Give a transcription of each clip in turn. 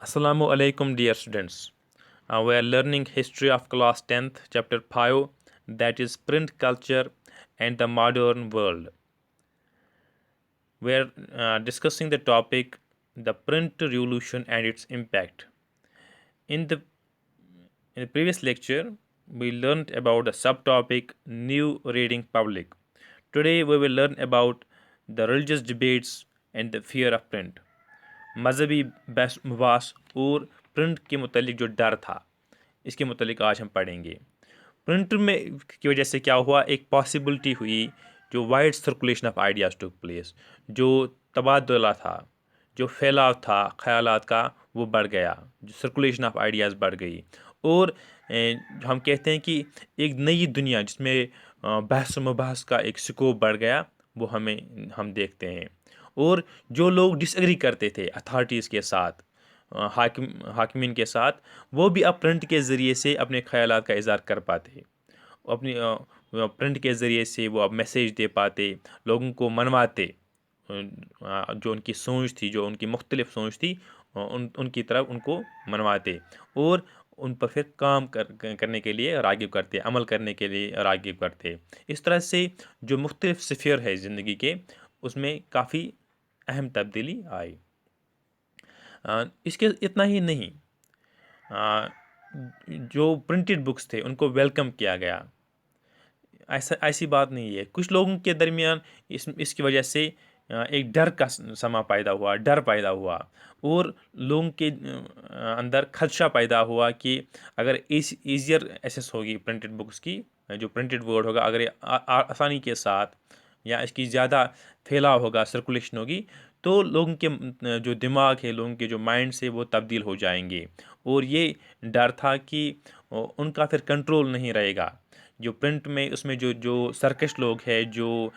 Assalamu alaikum, dear students. We are learning history of class 10th, chapter 5, that is print culture and the modern world. We are discussing the topic the print revolution and its impact. In the in the previous lecture, we learned about the subtopic new reading public. Today we will learn about the religious debates and the fear of print. मजहबी बहस और print के मुतलिक जो डर था इसके मुतलिक आज हम पढ़ेंगे। प्रिंट में की वजह से क्या हुआ, एक पॉसिबिलिटी हुई, जो wide circulation of ideas took place, जो तबादला था, जो फैलाव था ख़यालात का, वो बढ़ गया, जो सर्कुलेशन ऑफ आइडियाज़ बढ़ गई। और हम कहते हैं कि एक नई दुनिया जिसमें बहस मुबहस का एक स्कोप बढ़ गया, वो हम देखते हैं। और जो लोग डिसएग्री करते थे अथॉरिटीज़ के साथ, हाकिमीन के साथ, वो भी अब प्रिंट के ज़रिए से अपने ख़यालात का इज़हार कर पाते। अपनी प्रिंट के ज़रिए से वो अब मैसेज दे पाते, लोगों को मनवाते, जो उनकी सोच थी, जो उनकी मुख्तलिफ सोच थी, उनकी तरफ उनको मनवाते और उन पर फिर काम करने के लिए राग़िब करते, अमल करने के लिए राग़िब करते। इस तरह से जो मुख्तलिफ स्फीयर है ज़िंदगी के, उसमें काफ़ी अहम तब्दीली आई। इसके इतना ही नहीं, जो प्रिंटेड बुक्स थे उनको वेलकम किया गया। ऐसी बात नहीं है, कुछ लोगों के दरमियान इसकी वजह से एक डर का समा पैदा हुआ, डर पैदा हुआ, और लोगों के अंदर खदशा पैदा हुआ कि अगर ईज़ियर एक्सेस होगी प्रिंटेड बुक्स की, जो प्रिंटेड वर्ड होगा, अगर ये आसानी के साथ या इसकी ज़्यादा फैलाव होगा, सर्कुलेशन होगी, तो लोगों के जो दिमाग है, लोगों के जो माइंड से, वो तब्दील हो जाएंगे। और ये डर था कि उनका फिर कंट्रोल नहीं रहेगा। जो प्रिंट में उसमें जो जो सर्कश लोग हैं, जो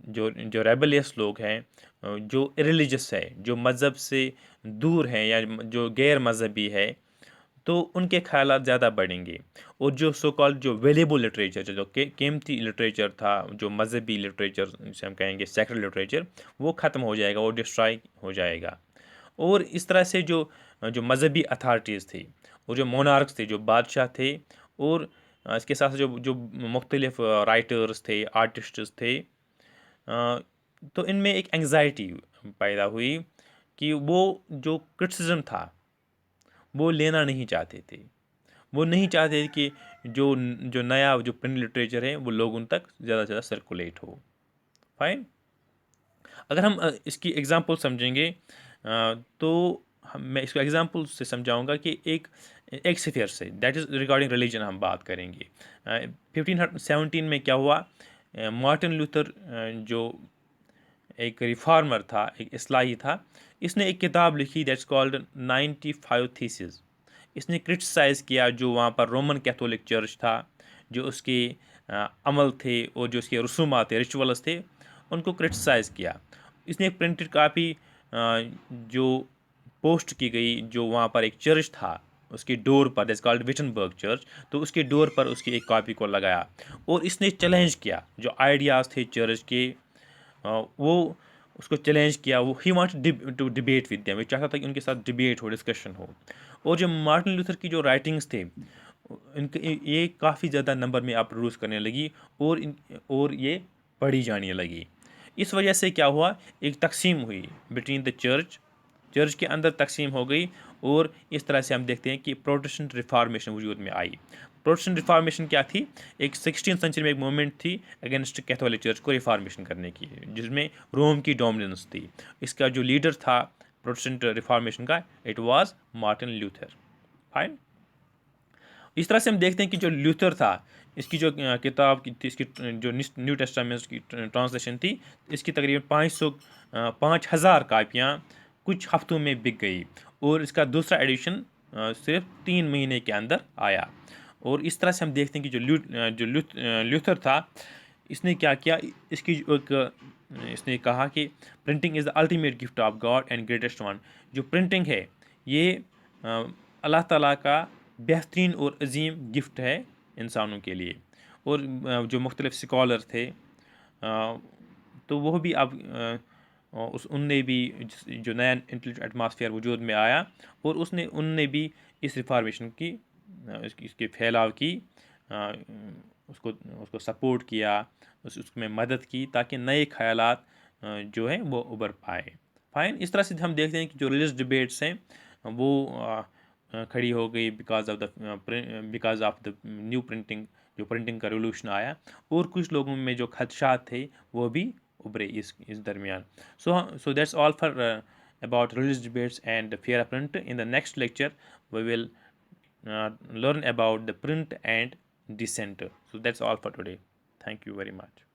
जो रेबलियस लोग हैं, जो रिलीजियस है, जो मज़हब से दूर हैं या जो गैर मज़हबी है, तो उनके ख़यालात ज़्यादा बढ़ेंगे। और जो सो कॉल्ड जो वैल्यूएबल लिटरेचर, जो कीमती लिटरेचर था, जो मज़हबी लिटरेचर जिसे हम कहेंगे सेक्युलर लिटरेचर, वो ख़त्म हो जाएगा, वो डिस्ट्रॉय हो जाएगा। और इस तरह से जो जो मज़हबी अथॉरिटीज़ थी, और जो मोनार्क्स थे, जो बादशाह थे, और इसके साथ जो जो मुख्तलिफ राइटर्स थे, आर्टिस्ट्स थे, तो इनमें एक एंग्जाइटी पैदा हुई कि वो जो क्रिटिसिज्म था, वो लेना नहीं चाहते थे। वो नहीं चाहते कि जो जो नया जो प्रिंट लिटरेचर है, वो लोगों तक ज़्यादा से ज़्यादा सर्कुलेट हो। फाइन। अगर हम इसकी एग्ज़ाम्पल समझेंगे, तो मैं इसको एग्ज़ाम्पल से समझाऊंगा कि एक सफ़ियर से, दैट इज़ रिगार्डिंग रिलीजन हम बात करेंगे। 1517 में क्या हुआ, मार्टिन लूथर, जो एक रिफॉर्मर था, एक इस्लाही था, इसने एक किताब लिखी, दैट्स कॉल्ड 95 थीसिस। इसने क्रिटिसाइज़ किया जो वहाँ पर रोमन कैथोलिक चर्च था, जो उसके अमल थे और जो उसके रसूमात थे, रिचुअल्स थे, उनको क्रिटिसाइज़ किया। इसने एक प्रिंटेड कापी जो पोस्ट की गई, जो वहाँ पर एक चर्च था, उसकी डोर पर, दैट्स कॉल्ड विटनबर्ग चर्च, तो उसकी डोर पर उसकी एक कॉपी को लगाया, और इसने चैलेंज किया जो आइडियाज़ थे चर्च के, वो उसको चैलेंज किया। वो he want to debate with them, वो चाहता था कि उनके साथ डिबेट हो, डिस्कशन हो। और जो मार्टिन लूथर की जो राइटिंग्स थे, इनके ये काफ़ी ज़्यादा नंबर में आप प्रोड्यूस करने लगी, और ये पढ़ी जाने लगी। इस वजह से क्या हुआ, एक तकसीम हुई बिटवीन द चर्च, चर्च के अंदर तकसीम हो गई। और इस तरह से हम देखते हैं कि प्रोटेस्टेंट रिफॉर्मेशन वजूद में आई। प्रोटेस्टेंट रिफॉर्मेशन क्या थी, एक 16th सेंचुरी में एक मूवमेंट थी अगेंस्ट कैथोलिक चर्च को रिफॉर्मेशन करने की, जिसमें रोम की डोमिनेंस थी। इसका जो लीडर था प्रोटेस्टेंट रिफॉर्मेशन का, it was Martin Luther. Fine. इस तरह से हम देखते हैं कि जो लूथर था, इसकी जो किताब की थी, इसकी जो न्यू टेस्टामेंट की ट्रांसलेशन थी, इसकी तकरीबन 5,000 कापियाँ कुछ हफ्तों में बिक गई, और इसका दूसरा एडिशन सिर्फ 3 महीने के अंदर आया। और इस तरह से हम देखते हैं कि जो लूथर था, इसने क्या किया, इसने कहा कि printing is the ultimate gift of God and greatest one. जो प्रिंटिंग है, ये अल्लाह ताला का बेहतरीन और अजीम गिफ्ट है इंसानों के लिए। और जो मुख्तलिफ स्कॉलर थे, तो वो भी अब उस उनने भी जो नया इंटेलेक्चुअल एटमॉस्फेयर वजूद में आया, और उनने भी इस रिफॉर्मेशन की इसके फैलाव की अ, उसको उसको सपोर्ट किया, उसमें मदद की, ताकि नए ख़यालात जो हैं वो उभर पाए। फाइन, इस तरह से हम देखते हैं कि जो रिलीजियस डिबेट्स हैं वो खड़ी हो गई because of the new printing, जो प्रिंटिंग का रेवोल्यूशन आया, और कुछ लोगों में जो खदशात थे वो भी उभरे इस दरमियान। So that's all for about religious debates and fear of print. In the next lecture we will learn about the print and dissent. So that's all for today. Thank you very much.